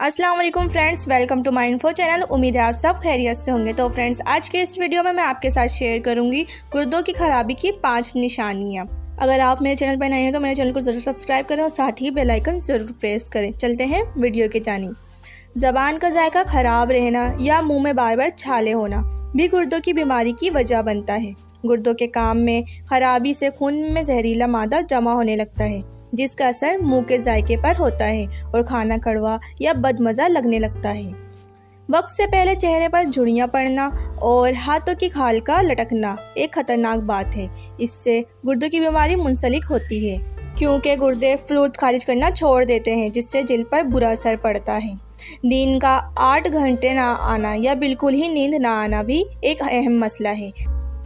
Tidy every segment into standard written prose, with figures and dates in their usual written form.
अस्सलाम वालेकुम friends, welcome to my info channel. उम्मीद है आप सब खैरियत से होंगे। तो फ्रेंड्स, आज के इस वीडियो में मैं आपके साथ शेयर करूंगी गुर्दों की खराबी की 5 निशानियां। अगर आप मेरे चैनल पर नए हैं तो मेरे चैनल को ज़रूर सब्सक्राइब करें और साथ ही बेल आइकन ज़रूर प्रेस करें। चलते हैं वीडियो की जानिब। ज़बान का जायका ख़राब रहना या मुंह में बार बार छाले होना भी गुर्दों की बीमारी की वजह बनता है। गुर्दों के काम में खराबी से खून में जहरीला मादा जमा होने लगता है, जिसका असर मुंह के जायके पर होता है और खाना कड़वा या बदमज़ा लगने लगता है। वक्त से पहले चेहरे पर झुर्रियाँ पड़ना और हाथों की खाल का लटकना एक खतरनाक बात है। इससे गुर्दों की बीमारी मुंसलिक होती है, क्योंकि गुर्दे फ्लूइड खारिज करना छोड़ देते हैं, जिससे जिल्द पर बुरा असर पड़ता है। नींद का 8 घंटे ना आना या बिल्कुल ही नींद ना आना भी एक अहम मसला है,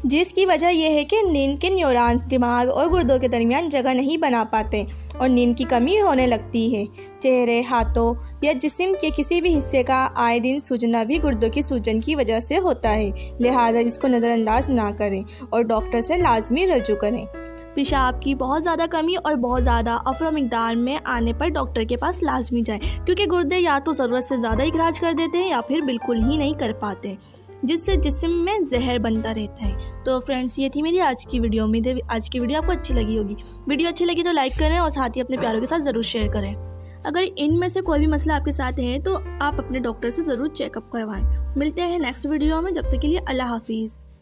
जिसकी वजह यह है कि नींद के न्यूरॉन्स दिमाग और गुर्दों के दरमियान जगह नहीं बना पाते और नींद की कमी होने लगती है। चेहरे, हाथों या जिस्म के किसी भी हिस्से का आए दिन सूजना भी गुर्दों की सूजन की वजह से होता है। लिहाजा इसको नज़रअंदाज ना करें और डॉक्टर से लाजमी रजू करें। पेशाब की बहुत ज़्यादा कमी और बहुत ज़्यादा अफरा मिकदार में आने पर डॉक्टर के पास लाजमी जाएं, क्योंकि गुर्दे या तो ज़रूरत से ज़्यादा इखराज कर देते हैं या फिर बिल्कुल ही नहीं कर पाते, जिससे जिस्म में जहर बनता रहता है। तो फ्रेंड्स, ये थी मेरी आज की वीडियो। उम्मीद है आज की वीडियो आपको अच्छी लगी होगी। वीडियो अच्छी लगी तो लाइक करें और साथ ही अपने प्यारों के साथ ज़रूर शेयर करें। अगर इनमें से कोई भी मसला आपके साथ है तो आप अपने डॉक्टर से ज़रूर चेकअप करवाएं। मिलते हैं नेक्स्ट वीडियो में, जब तक के लिए अल्लाह हाफिज़।